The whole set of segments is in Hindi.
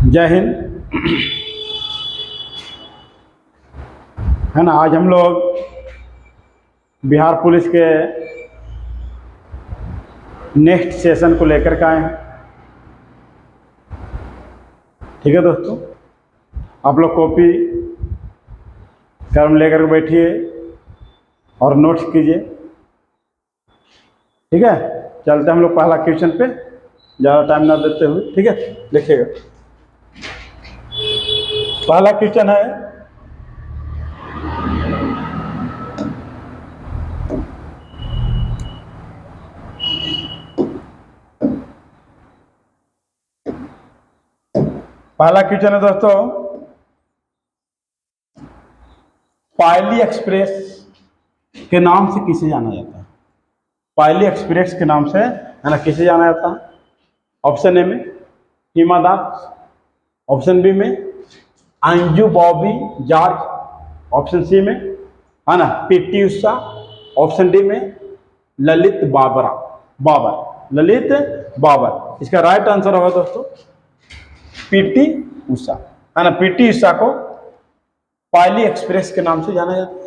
जय हिंद। है ना, आज हम लोग बिहार पुलिस के नेक्स्ट सेशन को लेकर के आए हैं। ठीक है दोस्तों, आप लोग कॉपी कलम लेकर के बैठिए और नोट्स कीजिए। ठीक है, चलते हम लोग पहला क्वेश्चन पे, ज़्यादा टाइम ना देते हुए। ठीक है, देखिएगा पहला क्वेश्चन है, पहला क्वेश्चन है दोस्तों, पायली एक्सप्रेस के नाम से किसे जाना जाता है? पायली एक्सप्रेस के नाम से है ना किसे जाना जाता है? ऑप्शन ए में हिमा दास, ऑप्शन बी में अंजू बॉबी जॉर्ज, ऑप्शन सी में है ना पीटी उषा, ऑप्शन डी में ललित बाबर। ललित बाबर इसका राइट आंसर होगा दोस्तों पीटी उषा। है ना, पीटी उषा को पायली एक्सप्रेस के नाम से जाना जाता है।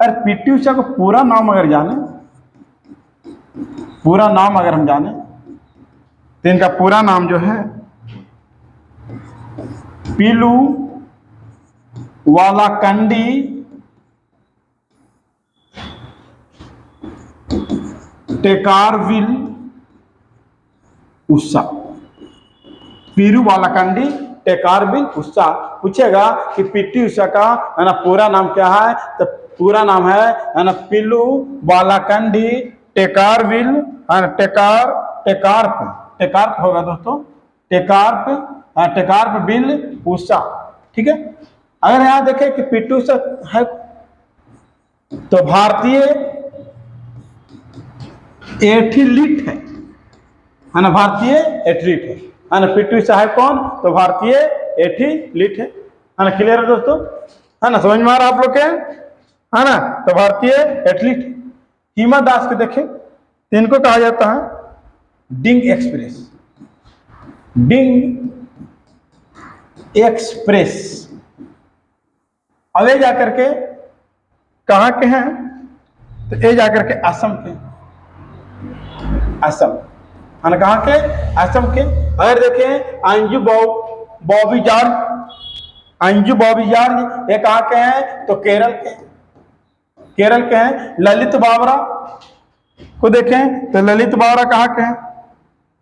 अरे पीटी उषा को पूरा नाम अगर जाने, पूरा नाम अगर हम जाने तो इनका पूरा नाम जो है पीलू वालाकंडी टेकारविल उषा। पीलू वालाकंडी टेकारविल उषा। पूछेगा कि पीटी उषा का है ना पूरा नाम क्या है, तो पूरा नाम है ना पीलू वालाकंडी टेकारविल, है ना टेकार्प होगा दोस्तों, टेकार्प विल उषा। ठीक है, अगर यहां देखें कि पीटी उषा है तो भारतीय एथलीट है ना, भारतीय एथलीट है ना। पीटी उषा है कौन? तो भारतीय एथलीट है ना। क्लियर है दोस्तों? है ना, समझ में आ रहा आप लोग के? है ना, तो भारतीय एथलीट। हिमा दास के देखें, इनको कहा जाता है डिंग एक्सप्रेस। डिंग एक्सप्रेस। अब ये जाकर के कहाँ के हैं? तो ये जाकर के असम के, असम है ना। कहाँ के? असम के। अगर देखें अंजू बॉबी जॉर्ज, अंजू बॉबी जॉर्ज ये कहाँ के हैं? तो केरल के, केरल के हैं। ललित बाबरा को देखें तो ललित बाबरा कहाँ के हैं?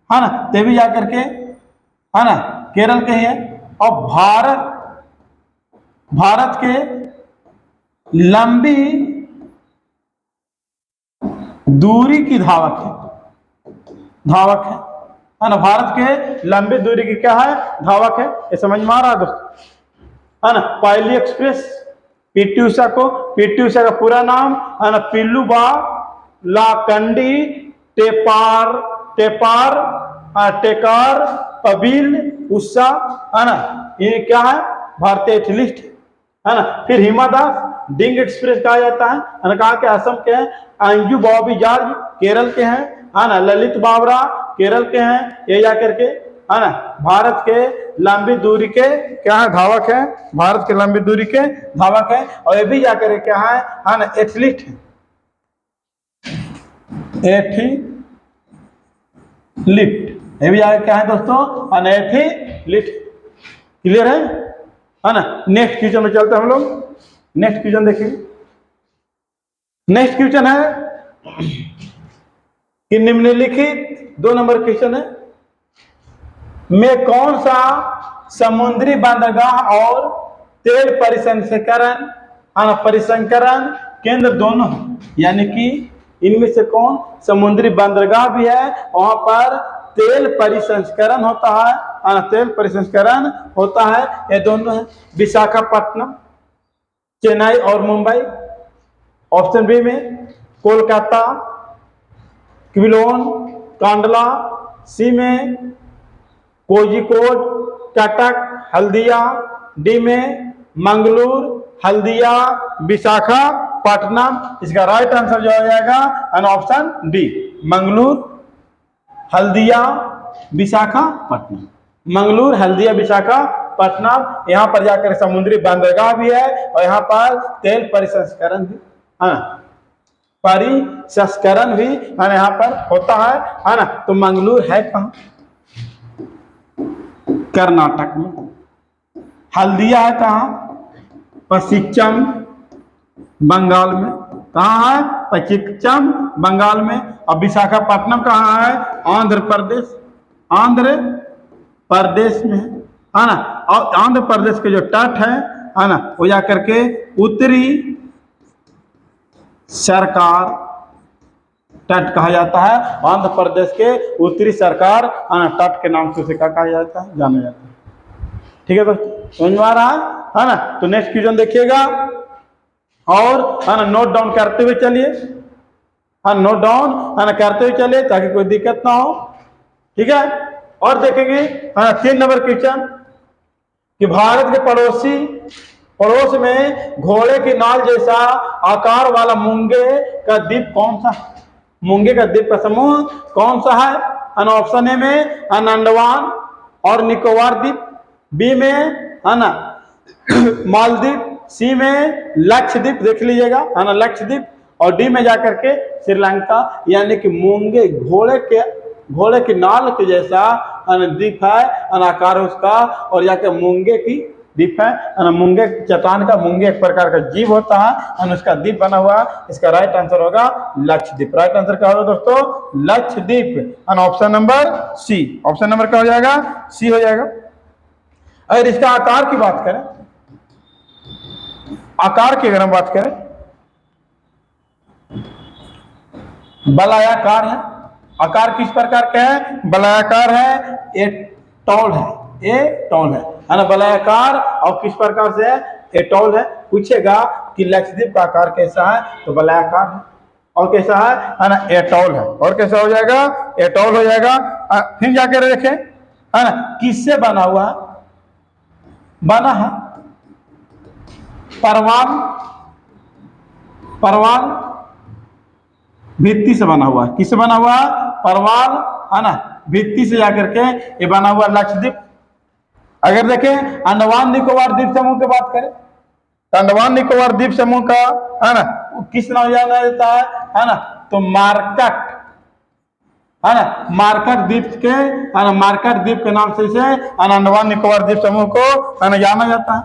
है ना, ते भी जाकर के है ना केरल के हैं। और भारत के लंबी दूरी की धावक है ना। भारत के लंबी दूरी की क्या है? धावक है। ये समझ में आ रहा है दोस्तों? है ना, पायली एक्सप्रेस पीटी उषा को, पीटी उषा का पूरा नाम है ना पीलू वालाकंडी टेकार पबील उषा। है ना, ये क्या है? भारतीय एथलीट है ना। फिर हिमा दास डिंग एक्सप्रेस कहा जाता है ना। कहा के असम के हैं। अंजू बॉबी जॉर्ज केरल के हैं, है ना। ललित बाबरा केरल के हैं। ये जाकर के है ना भारत के लंबी दूरी के क्या है? धावक है। भारत के लंबी दूरी के धावक है। और ये भी जाकर के क्या है ना एथलीट है। एथलीट ये भी जाकर क्या है दोस्तों? एथलीट। क्लियर है ना। नेक्स्ट क्वेश्चन में चलते हैं हम लोग। नेक्स्ट क्वेश्चन देखिए। नेक्स्ट क्वेश्चन है कि निम्नलिखित 2 नंबर क्वेश्चन है में कौन सा समुद्री बंदरगाह और तेल परिसंकरण केंद्र दोनों है? यानी कि इनमें से कौन समुद्री बंदरगाह भी है, वहां पर तेल परिसंस्करण होता है, तेल परिसंस्करण होता है। ये दोनों है विशाखापट्टनम, चेन्नई और मुंबई। ऑप्शन बी में कोलकाता, क्विलोन, कांडला। सी में कोझिकोड, कटक, हल्दिया। डी में मंगलूर, हल्दिया, विशाखापट्टनम। इसका राइट आंसर जो हो जाएगा ऑप्शन डी, मंगलूर, हल्दिया, विशाखापट्टनम। मंगलूर, हल्दिया, विशाखापट्टनम, यहाँ पर जाकर समुद्री बंदरगाह भी है और यहाँ पर तेल परिसंस्करण भी है ना, परिसंस्करण भी है ना यहाँ पर होता है ना। तो मंगलूर है कहाँ? कर्नाटक में। हल्दिया है कहाँ? पश्चिम बंगाल में। कहाँ है? पश्चिम बंगाल में। और विशाखापट्टनम कहाँ है? आंध्र प्रदेश, आंध्र प्रदेश में है ना। और आंध्र प्रदेश के जो तट है ना, वो जाकर के उत्तरी सरकार तट कहा जाता है। आंध्र प्रदेश के उत्तरी सरकार तट के नाम से उसे क्या कहा जाता है? जाना जाता है। ठीक है दोस्तों, समझ में आ रहा है ना। तो नेक्स्ट क्वेश्चन देखिएगा और है ना नोट डाउन करते हुए चलिए, हाँ नोट डाउन है ना करते हुए चलिए ताकि कोई दिक्कत ना हो। ठीक है, और देखेंगे 3 नंबर क्वेश्चन कि भारत के पड़ोस में घोड़े की नाल जैसा आकार वाला मूंगे का द्वीप कौन सा? मूंगे का द्वीप का समूह कौन सा है? ऑप्शन ए में अंडमान और निकोबार द्वीप, बी में है ना मालदीव, सी में लक्षद्वीप, देख लीजिएगा है ना लक्षद्वीप, और डी में जाकर के श्रीलंका। यानी कि मूंगे घोड़े की नाल के जैसा द्वीप है आकार उसका, और जाकर मूंगे की द्वीप है मूंगे चट्टान का। मूंगे एक प्रकार का जीव होता है उसका द्वीप बना हुआ। इसका राइट आंसर होगा लक्षद्वीप। राइट आंसर क्या होगा दोस्तों? Lakshadweep. Option number C, option number क्या हो जाएगा? सी हो जाएगा। अगर इसका आकार की बात करें, आकार की अगर हम बात करें, बलायाकार है। आकार किस प्रकार का है? बलायाकार है, एटॉल है, एटॉल है ना बलायाकार। और किस प्रकार से है? एटॉल है। पूछेगा कि लक्षद्वीप का आकार कैसा है, तो बलायाकार है। और कैसा है ना? एटॉल है। और कैसा हो जाएगा? एटॉल हो जाएगा। फिर जाकर देखें है ना किससे बना हुआ है? बना है परवाल भित्ति से बना हुआ है। किससे बना हुआ? परवाल है ना भित्ति से जाकर के ये बना हुआ लक्षद्वीप। अगर देखें अंडमान निकोबार द्वीप समूह की बात करें, तो अंडमान निकोबार द्वीप समूह का है ना किस नाम जाना जाता है ना? तो मार्कट है ना, मार्कट द्वीप के है ना, मार्कट द्वीप के नाम से इसे अंडमान निकोबार द्वीप समूह को है ना जाना जाता है।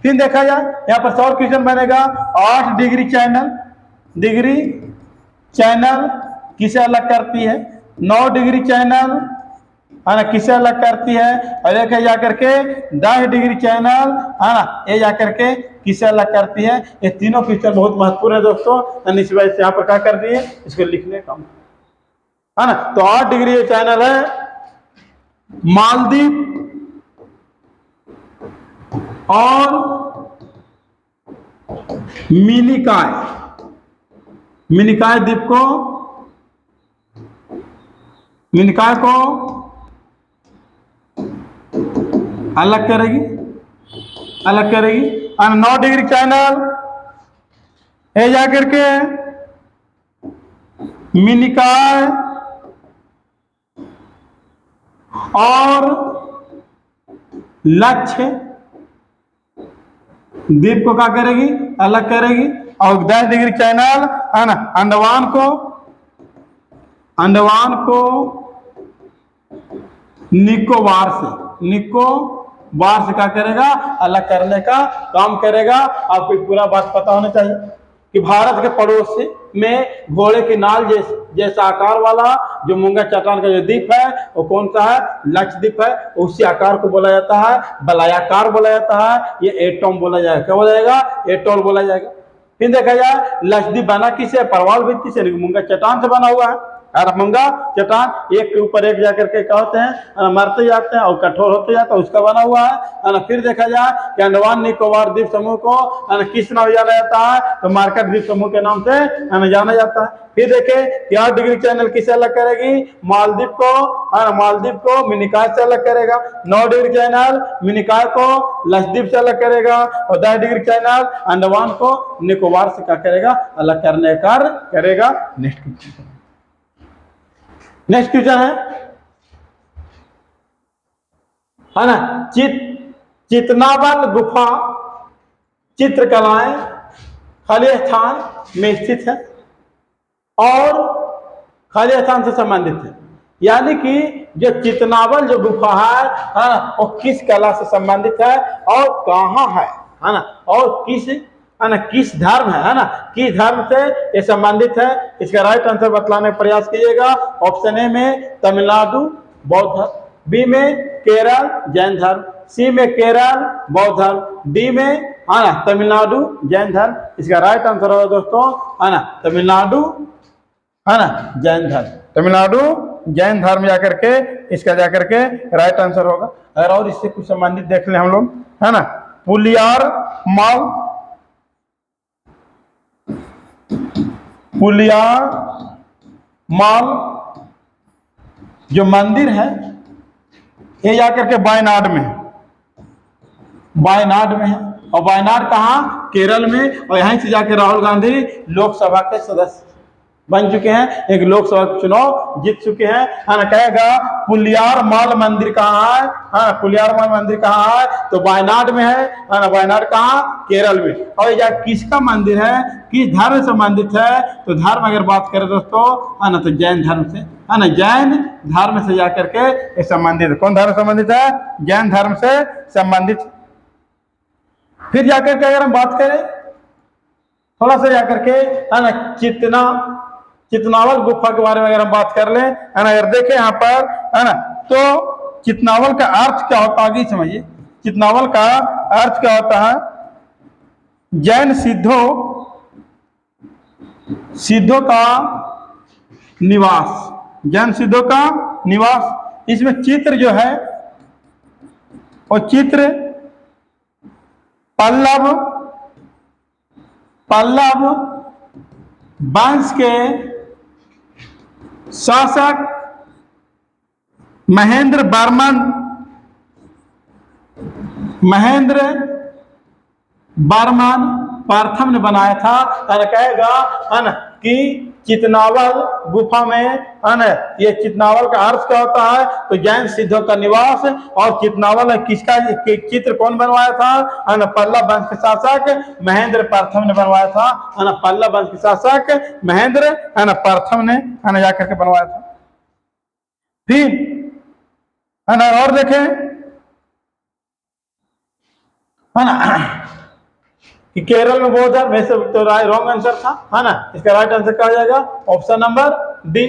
फिर देखा जाए यहाँ पर और क्वेश्चन बनेगा 8 डिग्री चैनल किसे अलग करती है? 9 डिग्री चैनल है ना किसे अलग करती है? और एक जाकर के 10 डिग्री चैनल है ना ये जाकर के किसे अलग करती है? ये तीनों क्वेश्चन बहुत महत्वपूर्ण है दोस्तों। इस वजह से यहाँ पर क्या कर दिए? इसको लिखने का है ना। तो 8 डिग्री ये चैनल है मालदीव और मिनिकॉय द्वीप को, मिनिकॉय को अलग करेगी 9 डिग्री चैनल ये जाकर के मिनिकॉय और लक्ष्य द्वीप को क्या करेगी? अलग करेगी। और 10 डिग्री चैनल है ना अंडमान को निकोबार से क्या करेगा? अलग करने का काम करेगा। आपको पूरा बात पता होना चाहिए कि भारत के पड़ोस में घोड़े की नाल जैसा आकार वाला जो मूंगा चट्टान का जो द्वीप है वो कौन सा है? लक्षद्वीप है। उसी आकार को बोला जाता है बलायाकार बोला जाता है। ये एटॉल बोला जाएगा। क्या बोला जाएगा? एटॉल बोला जाएगा। फिर देखा जाए लक्षद्वीप बना किससे? परवाल भित्ति से, मूंगा चट्टान से बना हुआ है। और मूंगा चट्टान एक के ऊपर एक जाकर के क्या होते हैं? मरते जाते हैं और कठोर होते जाते हैं, उसका बना हुआ है ना। फिर देखा जाए कि अंडमान निकोबार द्वीप समूह को किस नाम जाना जाता है? तो मार्कट द्वीप समूह के नाम से जाना जाता है। फिर देखे 8 डिग्री चैनल किसे अलग करेगी? मालदीव को मिनिकॉय से अलग करेगा। 9 डिग्री चैनल मिनिकॉय को लक्षद्वीप से अलग करेगा। और 10 डिग्री चैनल अंडमान को निकोबार से क्या करेगा? अलग करने का कार्य करेगा। नेक्स्ट क्वेश्चन है है ना। चितनावल गुफा चित्रकलाएं खाली स्थान में स्थित है और खाली स्थान से संबंधित है। यानी कि जो चितनावल जो गुफा है ना, वो किस कला से संबंधित है और कहाँ है ना, और किस है ना, किस धर्म है ना, किस धर्म से ये संबंधित है। इसका राइट आंसर बतलाने का प्रयास कीजिएगा। ऑप्शन ए में तमिलनाडु बौद्ध धर्म, बी में केरल जैन धर्म, सी में केरल बौद्ध धर्म, डी में है ना तमिलनाडु जैन धर्म। इसका राइट आंसर होगा दोस्तों है ना तमिलनाडु है ना जैन धर्म, तमिलनाडु जैन धर्म जाकर के इसका जाकर के राइट आंसर होगा। अगर और इससे कुछ संबंधित देख लें हम लोग है ना, पुलियार माल, पुलियार माल जो मंदिर है ये जाकर के वायनाड में है, वायनाड में है। और वायनाड कहाँ, केरल में। और यहीं से जाके राहुल गांधी लोकसभा के सदस्य बन चुके हैं, एक लोकसभा चुनाव जीत चुके हैं है ना। कहेगा पुलियार माल मंदिर कहाँ है, हाँ पुलियार माल मंदिर कहाँ है, तो वायनाड में है ना। वायनाड कहाँ, केरल में। और यह किसका मंदिर है, किस धर्म से संबंधित है, तो धर्म अगर बात करें दोस्तों है ना तो जैन धर्म से है ना, जैन धर्म से जाकर के संबंधित है। कौन धर्म से संबंधित है, जैन धर्म से संबंधित। फिर जाकर के अगर हम बात करें थोड़ा सा जाकर के है ना चितनावल गुफा के बारे में अगर हम बात कर लें है ना, अगर देखें यहाँ पर है ना, तो चितनावल का अर्थ क्या होता है आगे समझिए। चितनावल का अर्थ क्या होता है, जैन सिद्धों का निवास, जैन सिद्धों का निवास। इसमें चित्र जो है वो चित्र पल्लव वंश के शासक महेंद्र वर्मन प्रथम ने बनाया था। और कहेगा है ना कि चितनावल गुफा में है ना, ये चितनावल का अर्थ क्या होता है, तो जैन सिद्धों का निवास। और चितनावल किसका चित्र कौन बनवाया था, है ना पल्लव वंश के शासक महेंद्र प्रथम ने बनवाया था है ना, पल्लव वंश के शासक महेंद्र है ना प्रथम ने है ना जाकर के बनवाया था। फिर है ना और देखें है ना कि केरल में बौद्ध धर्म, वैसे तो रॉन्ग आंसर था है ना। इसका राइट आंसर क्या हो जाएगा, ऑप्शन नंबर डी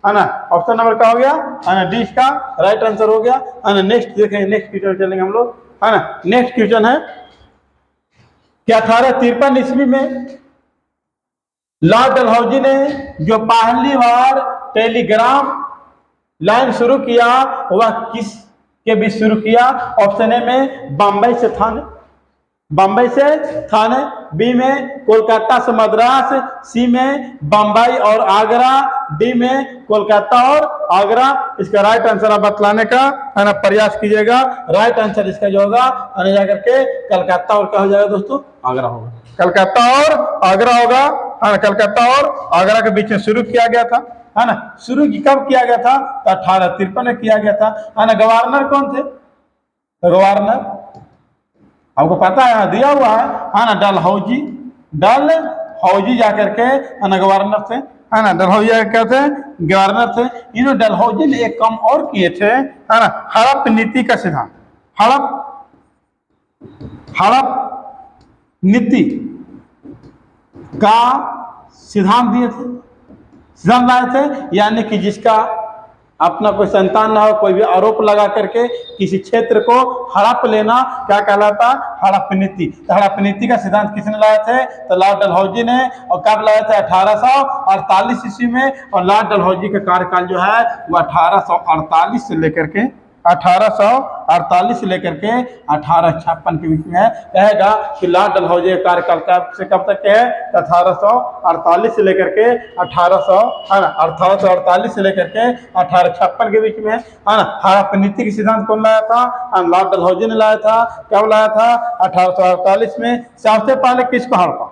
है ना। ऑप्शन नंबर क्या हो गया है ना, डी इसका राइट आंसर हो गया है ना। नेक्स्ट देखें, नेक्स्ट क्वेश्चन चलेंगे हम लोग है ना। नेक्स्ट क्वेश्चन है कि 1853 ईस्वी में लॉर्ड डलहौजी ने जो पहली बार टेलीग्राम लाइन शुरू किया वह किस के बीच शुरू किया। ऑप्शन ए में बम्बई से थाने, बम्बई से थाने, बी में कोलकाता से मद्रास, सी में बम्बई और आगरा, डी में कोलकाता और आगरा। इसका राइट आंसर आप बतलाने का है ना प्रयास कीजिएगा। राइट आंसर इसका जो होगा आने जाकर के कलकत्ता और क्या हो जाएगा दोस्तों, आगरा होगा। कलकत्ता और आगरा होगा है ना। कलकत्ता और आगरा के बीच में शुरू किया गया था है ना। शुरू कब किया गया था, तो 1853 में किया गया था है ना। गवर्नर कौन थे, गवर्नर आपको पता है दिया हुआ है ना, डलहौजी जाकर के है ना गवर्नर थे है ना। डलहौजी क्या थे, गवर्नर थे। इन्होंने डलहौजी ने एक काम और किए थे है ना, हड़प नीति का सिद्धांत, हड़प नीति का सिद्धांत दिए थे, सिद्धांत लाए थे। यानी कि जिसका अपना कोई संतान ना हो, कोई भी आरोप लगा करके किसी क्षेत्र को हड़प लेना क्या कहलाता, हड़प नीति। तो हड़प नीति का सिद्धांत किसने लाए थे, तो लॉर्ड डलहौजी ने। और कब लाए थे, 1848 ईस्वी में। और लॉर्ड डलहौजी का कार्यकाल जो है वो 1848 से लेकर के 1848 से लेकर के 1856 के बीच में है। कहेगा कि लॉर्ड डलहौजी का कार्यकाल कब से कब तक है, 1848 से लेकर के 1848 से लेकर के 1856 के बीच में है ना। हड़प नीति के सिद्धांत कौन लाया था, लॉर्ड डलहौजी ने लाया था। कब लाया था, 1848 में। सबसे पहले किसको हड़पा,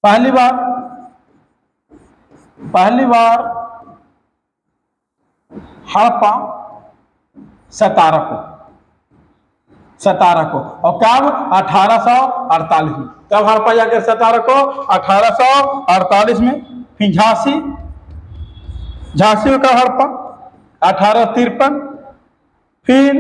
पहली बार हड़प्पा 17 को और कब 1848 में, कब हड़प्पा जाकर 17 को 1848 में। फिर झांसी का हड़प्पा 1853। फिर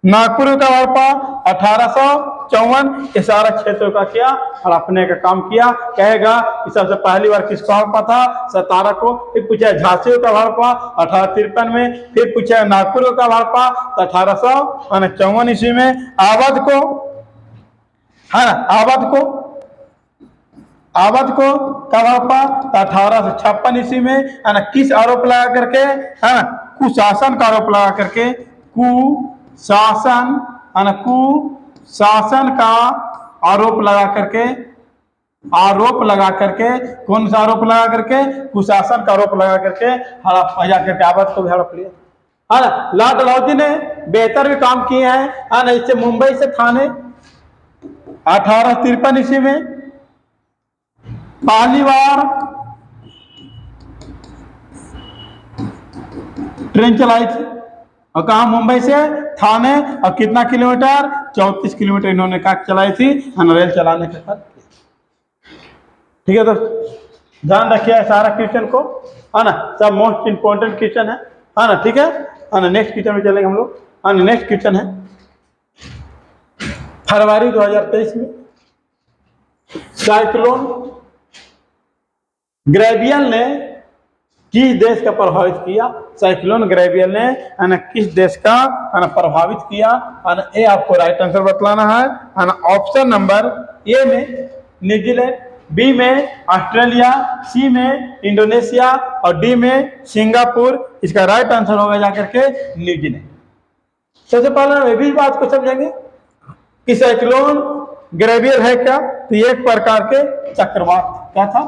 नागपुर का हड़प्पा 1854। ये सारा क्षेत्रों का किया हड़पने का काम किया। कहेगा कि सबसे पहली बार किसको हड़प्पा था, 17 को। फिर पूछा झांसी का हड़प्पा 1853 में। फिर पूछा नागपुर का हड़प्पा 1854 ईस्वी में। अवध को है ना, अवध को कब हड़प्पा 1856 ईस्वी में, है ना। किस आरोप लगा करके, है ना, कुशासन का आरोप लगा करके, कुशासन का आरोप लगा करके, कौन सा आरोप लगा करके, कुशासन का आरोप लगा करके हड़प्पा जाकर अवध को भी हड़प लिया, है ना। लॉर्ड डलहौजी ने बेहतर भी काम किए हैं, है ना। इससे मुंबई से थाने 1853 ईस्वी में पहली बार ट्रेन चलाई थी। और कहा, मुंबई से थाने। और कितना किलोमीटर, 34 किलोमीटर इन्होंने कहा चलाई थी, रेल चलाने के साथ। ठीक है दोस्तों, ध्यान रखिए सारा क्वेश्चन को, है ना। सब मोस्ट इंपोर्टेंट क्वेश्चन है ना। ठीक है ना। नेक्स्ट क्वेश्चन में चलेंगे हम लोग, है ना। नेक्स्ट क्वेश्चन है, फरवरी 2023 में साइक्लोन गैब्रियल ने किस देश का प्रभावित किया। साइक्लोन गैब्रियल ने, है ना, किस देश का, है ना, प्रभावित किया, है ना। ए आपको राइट आंसर बतलाना है ना। ऑप्शन नंबर ए में न्यूजीलैंड, बी में ऑस्ट्रेलिया, सी में इंडोनेशिया और डी में सिंगापुर। इसका राइट आंसर होगा जाकर के न्यूजीलैंड। सबसे पहले हम भी बात को समझेंगे कि साइक्लोन गैब्रियल है क्या। तो ये एक प्रकार के चक्रवात, क्या था,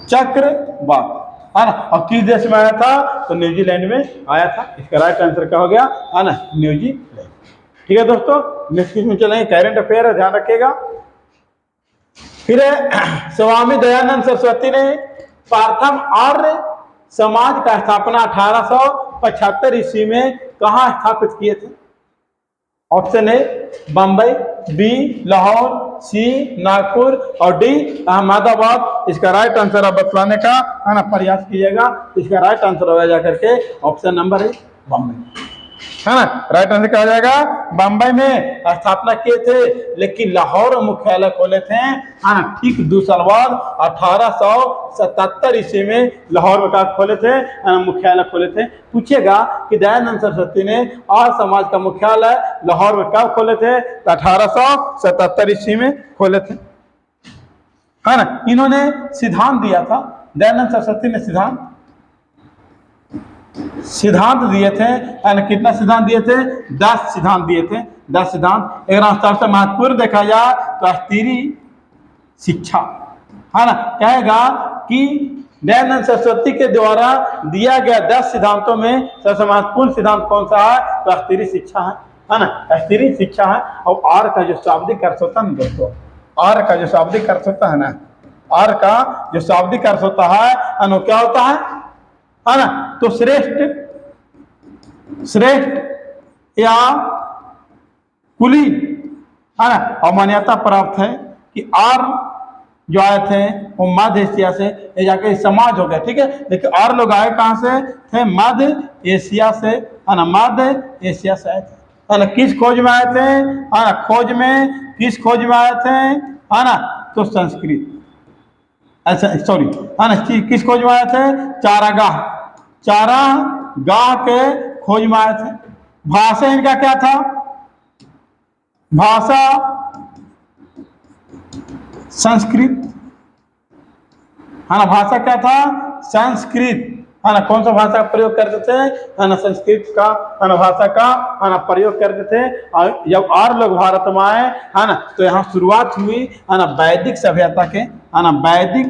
चक्रवात, है ना। और किस देश में आया था, तो न्यूजीलैंड में आया था। इसका राइट आंसर क्या हो गया, है ना, न्यूजीलैंड। ठीक है दोस्तों, नेक्स्ट क्वेश्चन में चलेंगे। करंट अफेयर है, ध्यान रखिएगा। फिर स्वामी दयानंद सरस्वती ने प्रथम आर्य समाज का स्थापना 1875 ईस्वी में कहाँ स्थापित किए थे। Option A Bombay, B Lahore, C Nagpur और डी अहमदाबाद। इसका राइट आंसर आप बतलाने का, है ना, प्रयास कीजिएगा। इसका राइट आंसर होगा जाकर के ऑप्शन नंबर ए बंबई, है ना। राइट आंसर क्या हो जाएगा, बंबई में स्थापना किए थे, लेकिन लाहौर में मुख्यालय खोले थे, है ना। ठीक 2 साल बाद 1877 ईस्वी में लाहौर में खोले थे, मुख्यालय खोले थे। पूछेगा कि दयानंद सरस्वती ने आर्य समाज का मुख्यालय लाहौर में कब खोले थे, तो 1877 ईस्वी में खोले थे, है ना। इन्होंने सिद्धांत दिया था, दयानंद सरस्वती ने सिद्धांत दिए थे, कितना सिद्धांत दिए थे, 10 सिद्धांत दिए थे, 10 सिद्धांत। एक सबसे महत्वपूर्ण देखा जाए तो स्त्री शिक्षा, है ना। कहेगा कि दयानंद सरस्वती के द्वारा दिया गया 10 सिद्धांतों में सबसे महत्वपूर्ण सिद्धांत कौन सा है, तो स्त्री शिक्षा है ना। स्त्री शिक्षा है। और आर का जो शाब्दिक अर्थ होता है दोस्तों, आर का जो शाब्दिक अर्थ होता है ना, आर का जो शाब्दिक अर्थ होता है, क्या होता है ना। तो श्रेष्ठ या कुली, है ना। और मान्यता प्राप्त है कि आर जो आए थे वो मध्य एशिया से, ये जाके समाज हो गया। ठीक है, देखिए आर लोग आए कहाँ से थे, मध्य एशिया से, है ना, मध्य एशिया से आए थे, है ना। किस खोज में आए थे, है ना, किस खोज में आए थे, है ना, तो संस्कृत, अच्छा सॉरी, है ना, किस खोज में आए थे, चारागाह के खोज में आए थे। भाषा इनका क्या था, भाषा संस्कृत, है ना। भाषा क्या था, संस्कृत, है ना। कौन सा भाषा का प्रयोग करते थे, है ना, संस्कृत का, है ना, भाषा का, है ना, प्रयोग करते थे। और जब आर्य लोग भारत में आए, है ना, तो यहाँ शुरुआत हुई, है ना, वैदिक सभ्यता के, है ना, वैदिक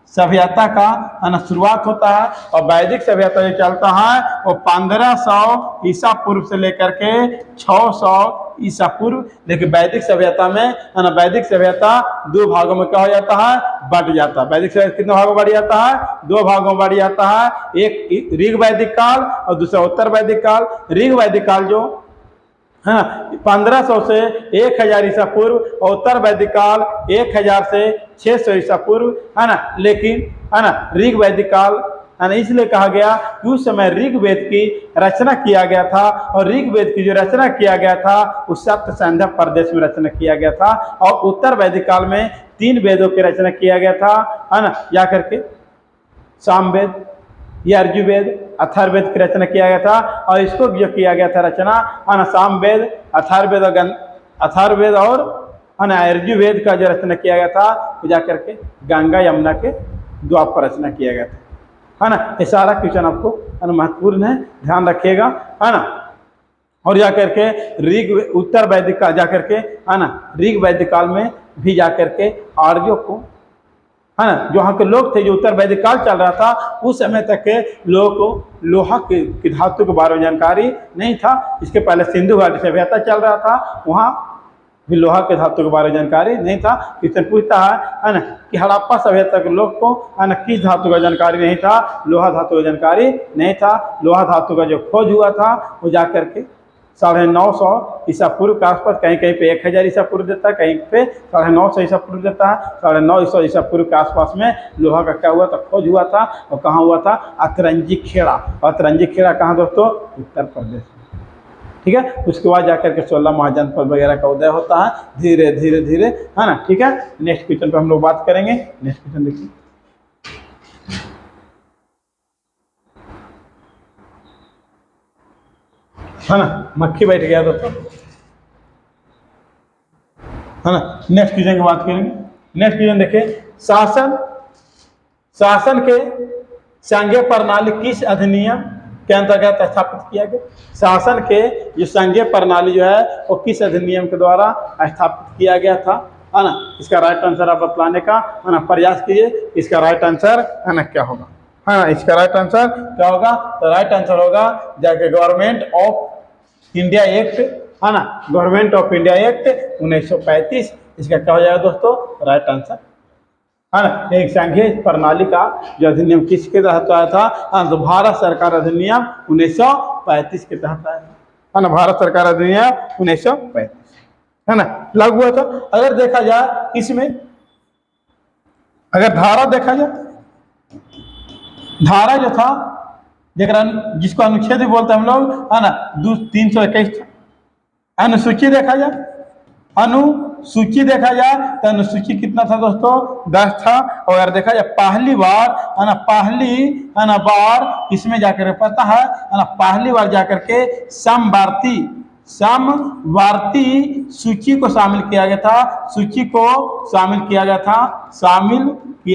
सभ्यता का, है ना, शुरुआत होता है। और वैदिक सभ्यता जो चलता है वो 1500 ईसा पूर्व से लेकर के 600 ईसा पूर्व। लेकिन वैदिक सभ्यता में है ना, वैदिक सभ्यता दो भागों में क्या हो जाता है, बढ़ जाता है। वैदिक सभ्यता कितने भागों में बढ़ जाता है, दो भागों में बढ़ जाता है। एक ऋग वैदिक काल और दूसरा उत्तर वैदिक काल। ऋग वैदिक काल जो है ना 1500 से 1000 ईसा पूर्व और उत्तर वैदिक काल 1000 से 600 ईसा पूर्व, है ना। लेकिन है ना ऋग वैदिक काल है ना, इसलिए कहा गया कि उस समय ऋग्वेद की रचना किया गया था, और ऋग्वेद की जो रचना किया गया था उस सप्त संध्या प्रदेश में रचना किया गया था। और उत्तर वैदिक काल में 3 वेदों की रचना किया गया था, है ना, जा करके सामवेद, यजुर्वेद, अथर्ववेद की रचना किया गया था। और इसको जो किया गया था रचना, है ना, सामवेद, अथर्ववेद और है ना यजुर्वेद का जो रचना किया गया था वो जाकर के गंगा यमुना के द्वार पर रचना किया गया था, है ना। ये सारा क्वेश्चन आपको है ना महत्वपूर्ण है, ध्यान रखिएगा, है ना। और जाकर के ऋग उत्तर वैदिक काल जाकर के, है ना, ऋग वैदिक काल में भी जाकर के आर्यों को, है ना, जो वहाँ के लोग थे, जो उत्तर वैदिक काल चल रहा था उस समय तक के लोगों को लोहा की धातु के बारे में जानकारी नहीं था। इसके पहले सिंधु घाटी सभ्यता चल रहा था, वहाँ भी लोहा के धातु के बारे में जानकारी नहीं था। क्वेश्चन पूछता है ना, कि हड़प्पा सभ्यता के लोग को है ना किस धातु का जानकारी नहीं था, लोहा धातु का जानकारी नहीं था। लोहा धातु का जो खोज हुआ था वो जाकर के 950 ईसा पूर्व के आसपास, कहीं कहीं पे 1000 ईसा पूर्व देता है, कहीं पे 950 ईसा पूर्व देता है। 950 ईसा पूर्व के आसपास में लोहा का क्या हुआ था, खोज हुआ था। और कहाँ हुआ था, अतरंजी खेड़ा। और अतरंजी खेड़ा कहाँ दोस्तों, उत्तर प्रदेश में, ठीक है। उसके बाद जाकर के 16 महाजनपद वगैरह का उदय होता है धीरे धीरे धीरे, है ना, ठीक है। नेक्स्ट क्वेश्चन पे हम लोग बात करेंगे। नेक्स्ट क्वेश्चन देखिए, है ना, मक्खी बैठ गया दोस्तों, है ना। नेक्स्ट क्वेश्चन की बात करेंगे। नेक्स्ट क्वेश्चन देखिए, शासन के संघीय प्रणाली किस अधिनियम के अंतर्गत स्थापित किया गया। शासन के जो संघीय प्रणाली जो है वो किस अधिनियम के द्वारा स्थापित किया गया था, है ना। इसका राइट आंसर आप बतलाने का, है ना, प्रयास कीजिए। इसका राइट आंसर है ना क्या होगा, है ना, इसका राइट आंसर क्या होगा, तो राइट आंसर होगा जाके गवर्नमेंट ऑफ इंडिया एक्ट, है ना, गवर्नमेंट ऑफ इंडिया एक्ट 1935। इसका क्या हो जाएगा दोस्तों, राइट आंसर, है ना। एक संघीय प्रणाली का जो अधिनियम किसके तहत आया था, हाँ, तो भारत सरकार अधिनियम 1935 के तहत आया था, है ना। भारत सरकार अधिनियम 1935, है ना, लागू हुआ था। अगर देखा जाए इसमें, अगर धारा देखा जाए, धारा जो था जिसको अनुच्छेद भी बोलते हैं हम लोग, है ना, 321। अनुसूची देखा जाए, अनुसूची देखा जाए तो अनुसूची कितना था दोस्तों, 10 था। और अगर देखा जाए पहली बार, है ना, पहली, है ना, बार इसमें जाकर पता है ना, पहली बार जाकर के समवर्ती सूची को शामिल किया गया था, सूची को शामिल किया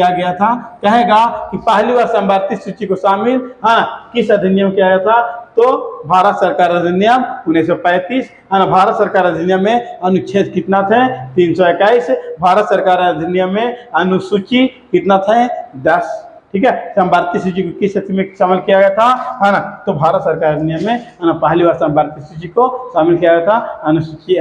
गया था, कहेगा कि पहली बार समवर्ती सूची को शामिल, हाँ, किस अधिनियम किया गया था, तो भारत सरकार अधिनियम 1935, है ना। भारत सरकार अधिनियम में अनुच्छेद कितना थे, 321। भारत सरकार अधिनियम में अनुसूची कितना थे, 10, ठीक है। समवर्ती सूची को किस सूची में शामिल किया गया था, है ना, तो भारत सरकार अधिनियम में, है ना, पहली बार समवर्ती सूची को शामिल किया गया था। अनुसूची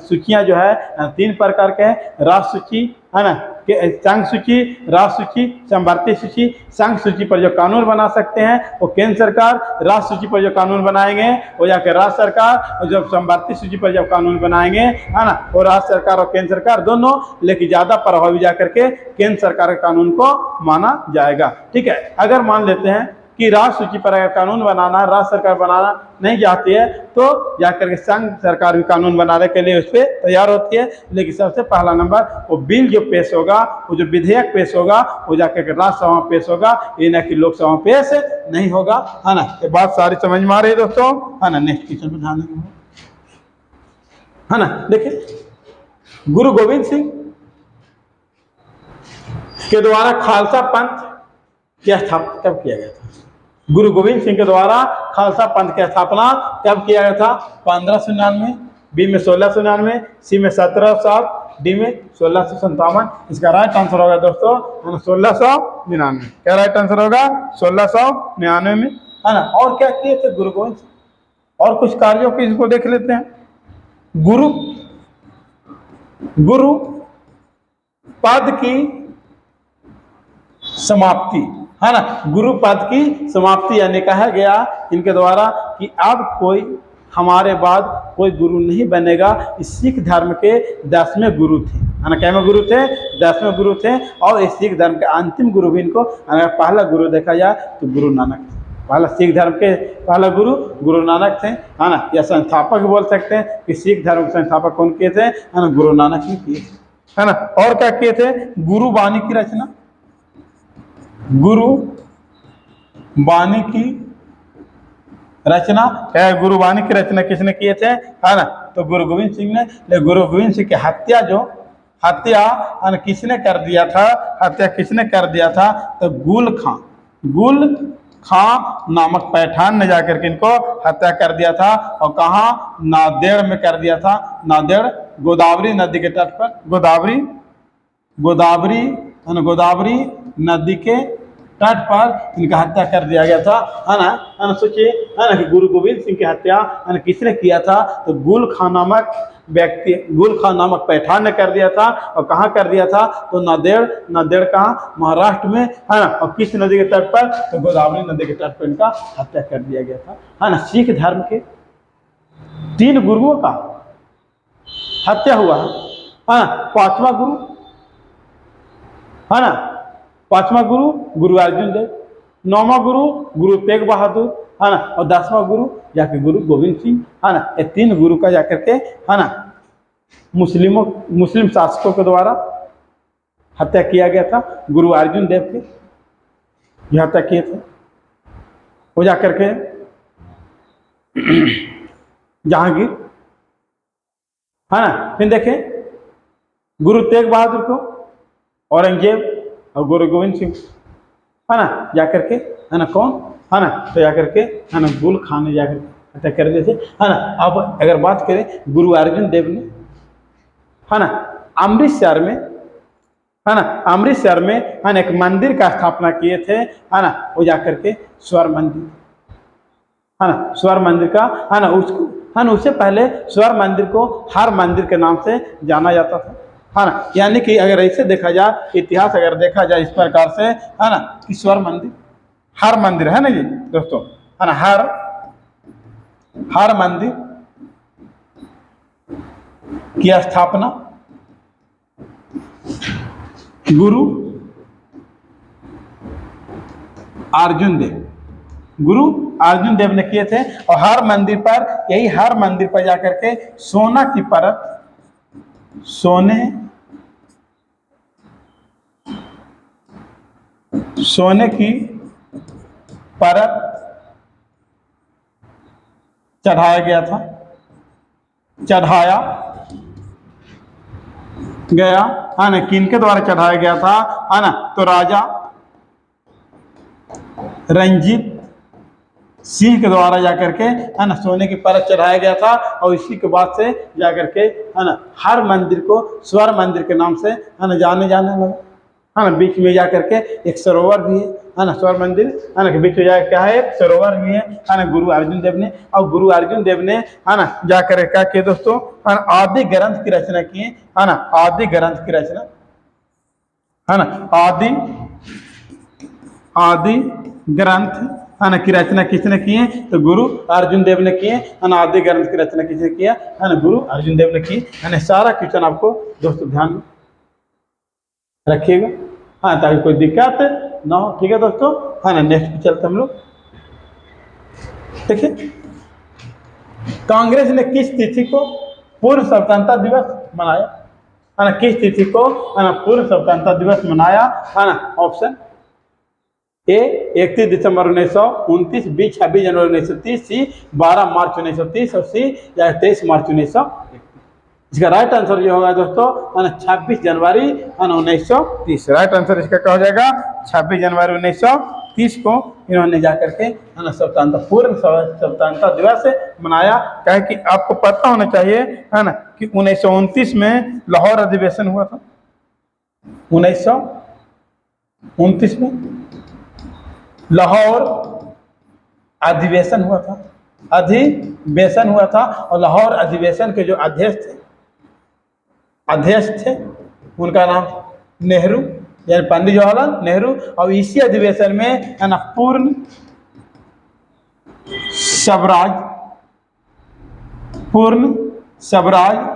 सूचियां जो है 3 प्रकार के हैं, राष्ट्र सूची, है ना, संघ सूची, राष्ट्र सूची, समवर्ती सूची। संघ सूची पर जो कानून बना सकते हैं वो केंद्र सरकार, राष्ट्र सूची पर जो कानून बनाएंगे वो जाकर राज्य सरकार, और जब समवर्ती सूची पर जब कानून बनाएंगे, है ना, वो राज्य सरकार और केंद्र सरकार दोनों, लेकिन ज्यादा प्रभावी जाकर के केंद्र सरकार के कानून को माना जाएगा, ठीक है। अगर मान लेते हैं कि राष्ट्र सूची पर अगर कानून बनाना, राज्य सरकार बनाना नहीं चाहती है, तो जाकर के संघ सरकार भी कानून बनाने के लिए उस पर तैयार होती है। लेकिन सबसे पहला नंबर वो बिल जो पेश होगा, वो जो विधेयक पेश होगा, वो जाकर के राज्यसभा में पेश होगा, ये ना कि लोकसभा में पेश नहीं होगा, है ना। ये बात सारी समझ में आ रही है दोस्तों, है ना। नेक्स्ट क्वेश्चन पे ध्यान देंगे, है ना। देखिए, गुरु गोविंद सिंह के द्वारा खालसा पंथ की स्थापना कब किया गया था। गुरु गोविंद सिंह के द्वारा खालसा पंथ की स्थापना कब किया गया था, 1599, बी में 1699, सी में 1707, डी में 1657। इसका राइट आंसर होगा दोस्तों 1699। क्या राइट आंसर होगा, 1699 में, है ना। और क्या किए थे गुरु गोविंद सिंह, और कुछ कार्यों की इसको देख लेते हैं। गुरु गुरु पद की समाप्ति, है ना। गुरु पद की समाप्ति यानी कहा गया इनके द्वारा कि अब कोई हमारे बाद कोई गुरु नहीं बनेगा। इस सिख धर्म के 10वें गुरु थे, है ना। कैवें गुरु थे? 10वें गुरु थे। और इस सिख धर्म के अंतिम गुरु भी इनको, अगर पहला गुरु देखा जाए तो गुरु नानक थे। पहला सिख धर्म के पहला गुरु गुरु नानक थे, है ना। या संस्थापक बोल सकते हैं कि सिख धर्म के संस्थापक कौन किए थे, है ना, गुरु नानक ही किए थे, है ना। और क्या किए थे? गुरु वाणी की रचना, गुरु वाणी की रचना है। गुरु वाणी की रचना किसने किए थे, है ना, तो गुरु गोविंद सिंह ने। गुरु गोविंद सिंह की हत्या किसने कर दिया था? हत्या किसने कर दिया था? तो गुल खां नामक पैठान ने जाकर के इनको हत्या कर दिया था। और कहाँ? नांदेड़ में कर दिया था। नांदेड़ गोदावरी नदी के तट पर, गोदावरी नदी के तट पर इनका हत्या कर दिया गया था, है ना। सोचिए, है ना, कि गुरु गोविंद सिंह की हत्या किसने किया था? तो गुल खान नामक पैठान ने कर दिया था। और कहाँ कर दिया था? तो नांदेड़ कहाँ? महाराष्ट्र में, है ना। और किस नदी के तट पर? तो गोदावरी नदी के तट पर इनका हत्या कर दिया गया था, है ना। सिख धर्म के 3 गुरुओं का हत्या हुआ है, हाँ। 5वां गुरु, है ना, 5वां गुरु गुरु अर्जुन देव, 9वां गुरु गुरु तेग बहादुर, है ना। और 10वां गुरु जाके गुरु गोविंद सिंह, है ना। ये 3 गुरु का जाकर के, है ना, मुस्लिम शासकों के द्वारा हत्या किया गया था। गुरु अर्जुन देव के ये हत्या किए थे। वो जाकर के जहांगीर, है ना। फिर देखें गुरु तेग बहादुर को औरंगजेब और गुरु गोविंद सिंह, है ना, जाकर के, है ना, कौन, है ना, तो जाकर के, है ना, गुल खान ने जाकर हत्या कर दिए थे, है ना। अब अगर बात करें गुरु अर्जुन देव ने, है ना, अमृतसर में, है ना, है ना, एक मंदिर का स्थापना किए थे, है ना। वो जाकर के स्वर्ण मंदिर, है ना, स्वर्ण मंदिर का, है ना, उसको, है ना, उससे पहले स्वर्ण मंदिर को हर मंदिर के नाम से जाना जाता था, है ना। यानी कि अगर ऐसे देखा जाए, इतिहास अगर देखा जाए इस प्रकार से, है ना, कि स्वर्ण मंदिर, हर मंदिर, है ना जी दोस्तों, है ना, हर मंदिर की स्थापना गुरु अर्जुन देव ने किए थे। और हर मंदिर पर जाकर के सोने की परत चढ़ाया गया था, है ना। किनके द्वारा चढ़ाया गया था, है ना, तो राजा रंजीत सिंह के द्वारा जाकर के, है ना, सोने की परत चढ़ाया गया था। और इसी के बाद से जाकर के, है ना, हर मंदिर को स्वर्ण मंदिर के नाम से, है ना, जाने लगा, है ना। बीच में जाकर के एक सरोवर भी है ना, स्वर्ण मंदिर, है ना, के बीच में जाकर क्या है? एक सरोवर भी है ना। गुरु अर्जुन देव ने, और गुरु अर्जुन देव ने, है ना, जाकर क्या किए दोस्तों, है ना, आदि ग्रंथ की रचना किए, है ना। आदि ग्रंथ की रचना, है ना, आदि ग्रंथ, है ना, की रचना किसने किए? तो गुरु अर्जुन देव ने किए, है ना। आदि ग्रंथ की रचना किसने किया? है ना, गुरु अर्जुन देव ने की, है ना। सारा क्वेश्चन आपको दोस्तों ध्यान में रखिएगा, हाँ, ताकि कोई दिक्कत ना हो, ठीक है दोस्तों, है ना। नेक्स्ट पे चलते हम लोग। देखिए, कांग्रेस ने किस तिथि को पूर्ण स्वतंत्रता दिवस मनाया, है ना। किस तिथि को, है ना, पूर्ण स्वतंत्रता दिवस मनाया, है ना। ऑप्शन ए 31 दिसंबर 1929, बी 26 जनवरी 1930, सी 12 मार्च 1930 और सी 23 मार्च 1931। इसका राइट आंसर जो होगा दोस्तों, है ना, 26 जनवरी 1930। राइट आंसर इसका क्या हो जाएगा? 26 जनवरी 1930 को इन्होंने जाकर के, है ना, पूर्ण स्वतंत्रता दिवस मनाया। क्या है कि आपको पता होना चाहिए, है ना, कि 1929 में लाहौर अधिवेशन हुआ था। 1929 में लाहौर अधिवेशन हुआ था, अधिवेशन हुआ था और लाहौर अधिवेशन के जो अध्यक्ष थे उनका नाम नेहरू, यानी पंडित जवाहरलाल नेहरू। और इसी अधिवेशन में है ना पूर्ण स्वराज